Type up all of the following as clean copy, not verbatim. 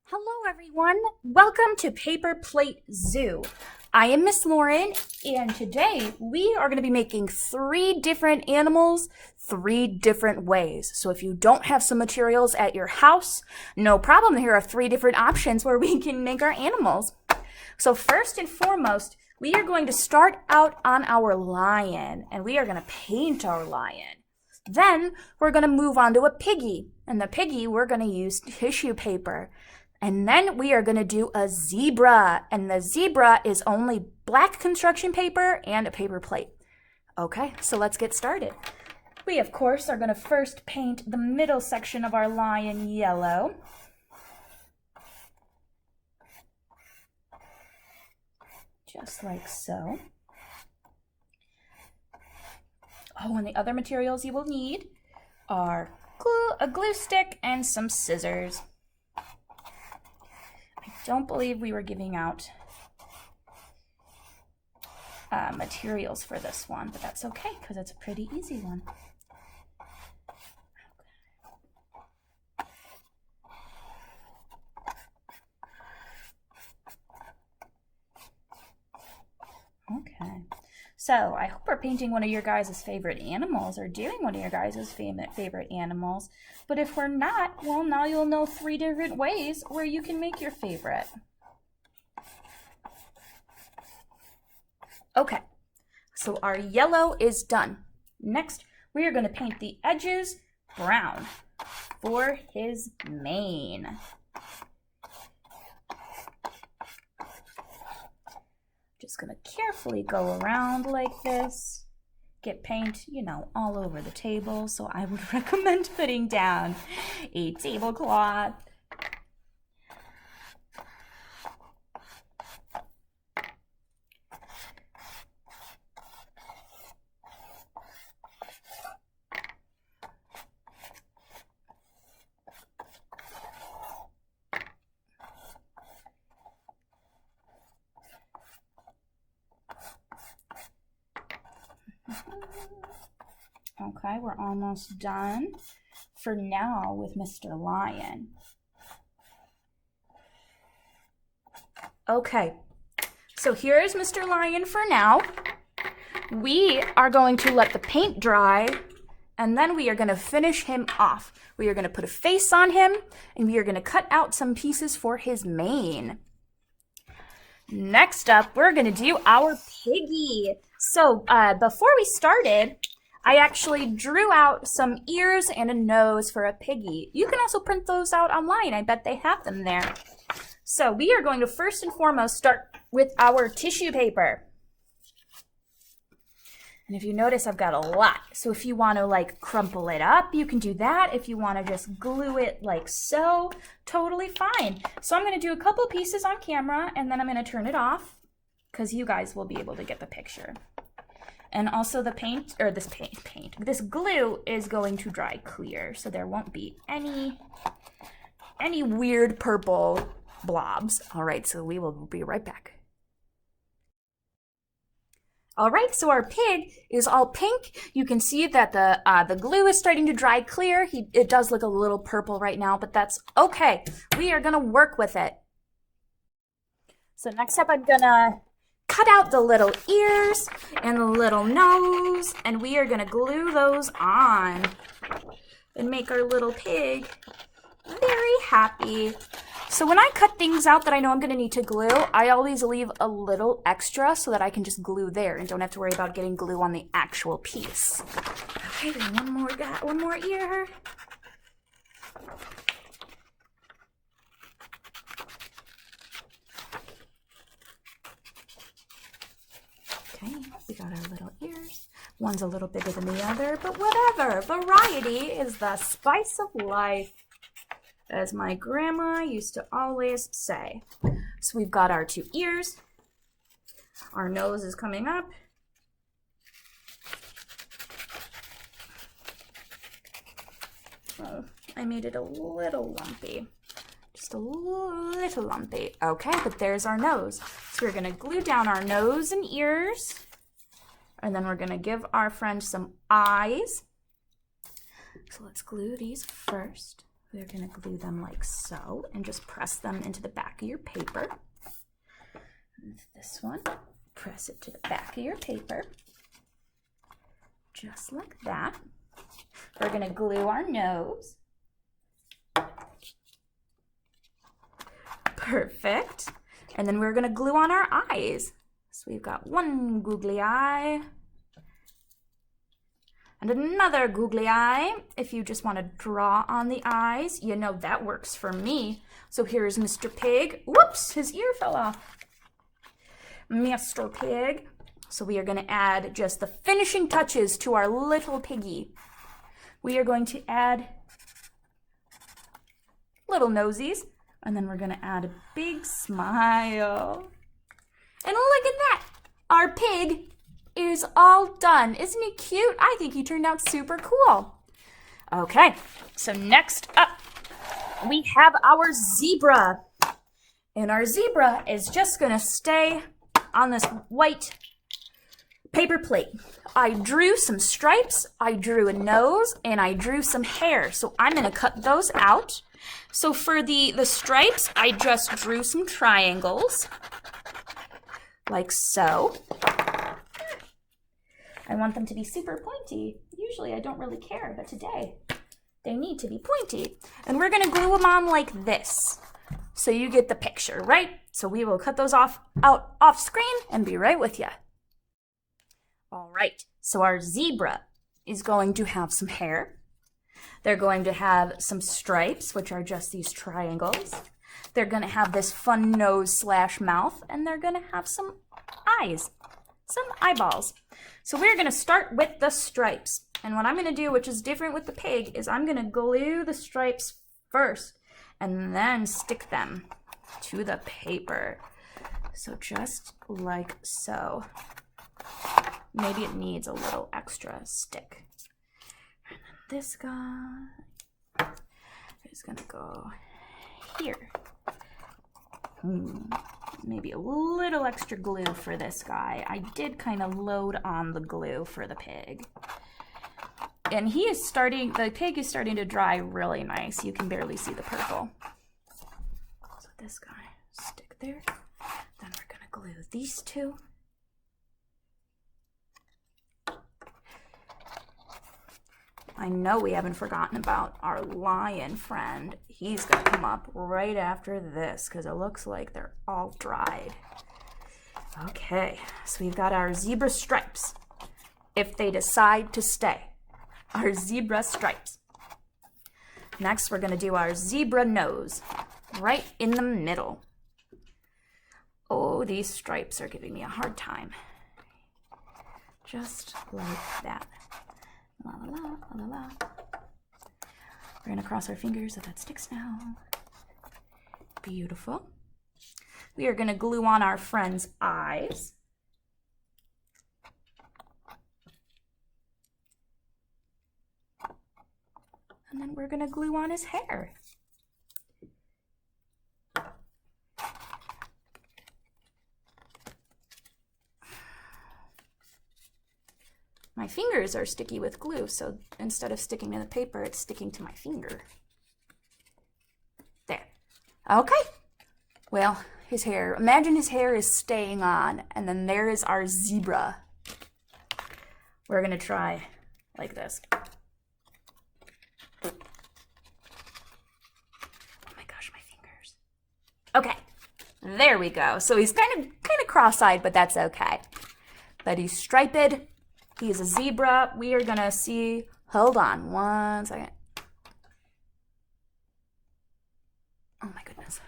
Hello, everyone. Welcome to Paper Plate Zoo. I am Miss Lauren, and today we are going to be making 3 different animals 3 different ways. So if you don't have some materials at your house, no problem. Here are 3 different options where we can make our animals. So first and foremost, we are going to start out on our lion, and we are going to paint our lion. Then we're going to move on to a piggy, and the piggy we're going to use tissue paper. And then we are going to do a zebra, and the zebra is only black construction paper and a paper plate. Okay, so let's get started. We, of course, are going to first paint the middle section of our lion yellow. Just like so. Oh, and the other materials you will need are a glue stick and some scissors. Don't believe we were giving out materials for this one, but that's okay because it's a pretty easy one. Okay, so I hope we're painting one of your guys' favorite animals or doing one of your guys' favorite animals. But if we're not, well, now you'll know 3 different ways where you can make your favorite. Okay, so our yellow is done. Next, we are going to paint the edges brown for his mane. Just going to carefully go around like this. Get paint, all over the table. So I would recommend putting down a tablecloth. Okay, we're almost done for now with Mr. Lion. Okay, so here is Mr. Lion for now. We are going to let the paint dry, and then we are going to finish him off. We are going to put a face on him, and we are going to cut out some pieces for his mane. Next up, we're going to do our piggy. So before we started, I actually drew out some ears and a nose for a piggy. You can also print those out online. I bet they have them there. So we are going to first and foremost start with our tissue paper. And if you notice, I've got a lot. So if you want to crumple it up, you can do that. If you want to just glue it like so, totally fine. So I'm going to do a couple pieces on camera, and then I'm going to turn it off because you guys will be able to get the picture. And also the paint, or this glue is going to dry clear, so there won't be any weird purple blobs. All right, so we will be right back. All right, so our pig is all pink. You can see that the glue is starting to dry clear. It does look a little purple right now, but that's okay. We are gonna work with it. So next up, I'm gonna cut out the little ears and the little nose, and we are gonna glue those on and make our little pig very happy. So when I cut things out that I know I'm gonna need to glue, I always leave a little extra so that I can just glue there and don't have to worry about getting glue on the actual piece. Okay, then one more ear. Okay, we got our little ears. One's a little bigger than the other, but whatever. Variety is the spice of life, as my grandma used to always say. So we've got our 2 ears. Our nose is coming up. Oh, I made it a little lumpy. Just a little lumpy. Okay, but there's our nose. So we're going to glue down our nose and ears. And then we're going to give our friend some eyes. So let's glue these first. We're going to glue them like so and just press them into the back of your paper. And this one, press it to the back of your paper. Just like that. We're going to glue our nose. Perfect. And then we're going to glue on our eyes. So we've got one googly eye. And another googly eye. If you just want to draw on the eyes, you know that works for me. So here's Mr. Pig. Whoops, his ear fell off. Mr. Pig. So we are going to add just the finishing touches to our little piggy. We are going to add little nosies, and then we're going to add a big smile. And look at that! Our pig is all done. Isn't he cute? I think he turned out super cool. Okay, so next up, we have our zebra. And our zebra is just gonna stay on this white paper plate. I drew some stripes, I drew a nose, and I drew some hair. So I'm gonna cut those out. So for the stripes, I just drew some triangles, like so. I want them to be super pointy. Usually I don't really care, but today they need to be pointy. And we're gonna glue them on like this. So you get the picture, right? So we will cut those out off screen and be right with you. All right, so our zebra is going to have some hair. They're going to have some stripes, which are just these triangles. They're gonna have this fun nose / mouth, and they're gonna have some eyes, some eyeballs. So we're gonna start with the stripes. And what I'm gonna do, which is different with the pig, is I'm gonna glue the stripes first and then stick them to the paper. So just like so. Maybe it needs a little extra stick. And then this guy is gonna go here. Maybe a little extra glue for this guy. I did kind of load on the glue for the pig. And the pig is starting to dry really nice. You can barely see the purple. So this guy, stick there. Then we're gonna glue these two. I know we haven't forgotten about our lion friend. He's gonna come up right after this because it looks like they're all dried. Okay, so we've got our zebra stripes. If they decide to stay, our zebra stripes. Next, we're gonna do our zebra nose right in the middle. Oh, these stripes are giving me a hard time. Just like that. La la la, la la la. We're gonna cross our fingers so that sticks now. Beautiful. We are gonna glue on our friend's eyes. And then we're gonna glue on his hair. My fingers are sticky with glue, so instead of sticking to the paper, it's sticking to my finger. There. Okay. Well, his hair, imagine his hair is staying on, and then there is our zebra. We're gonna try like this. Oh my gosh, my fingers. Okay, there we go. So he's kind of cross-eyed, but that's okay. But he's striped. He is a zebra. We are gonna see, hold on one second. Oh my goodness.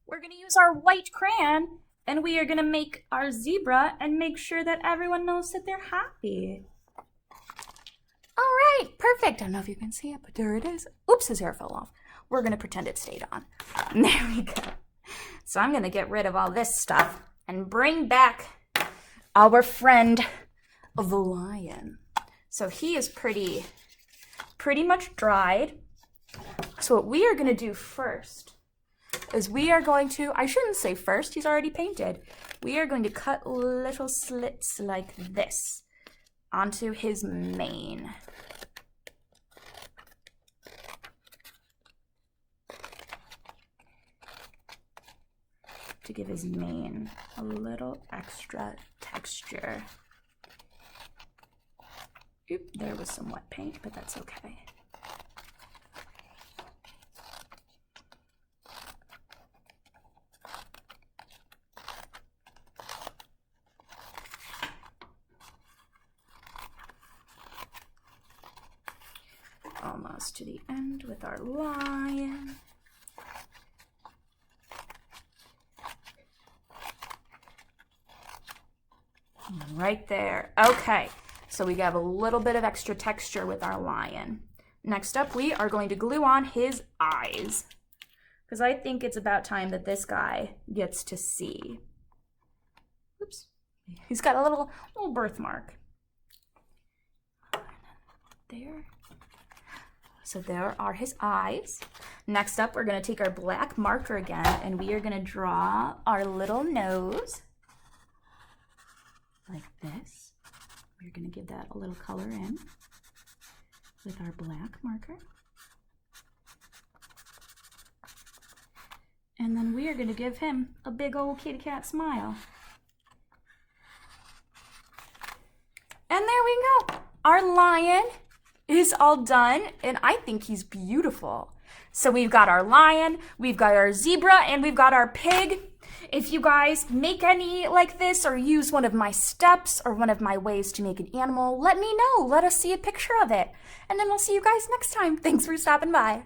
We're gonna use our white crayon and we are gonna make our zebra and make sure that everyone knows that they're happy. All right, perfect. I don't know if you can see it, but there it is. Oops, his hair fell off. We're gonna pretend it stayed on. There we go. So I'm gonna get rid of all this stuff and bring back our friend, the lion. So he is pretty much dried. So what we are going to do first is we are going to, I shouldn't say first, he's already painted. We are going to cut little slits like this onto his mane. to give his mane a little extra texture. Oop, there was some wet paint, but that's okay. Almost to the end with our lion. Right there. Okay, so we have a little bit of extra texture with our lion. Next up, we are going to glue on his eyes, because I think it's about time that this guy gets to see. Oops, he's got a little birthmark. There. So there are his eyes. Next up, we're going to take our black marker again, and we are going to draw our little nose like this. We're going to give that a little color in with our black marker. And then we are going to give him a big old kitty cat smile. And there we go. Our lion is all done, and I think he's beautiful. So we've got our lion, we've got our zebra, and we've got our pig. If you guys make any like this or use one of my steps or one of my ways to make an animal, let me know. Let us see a picture of it. And then we'll see you guys next time. Thanks for stopping by.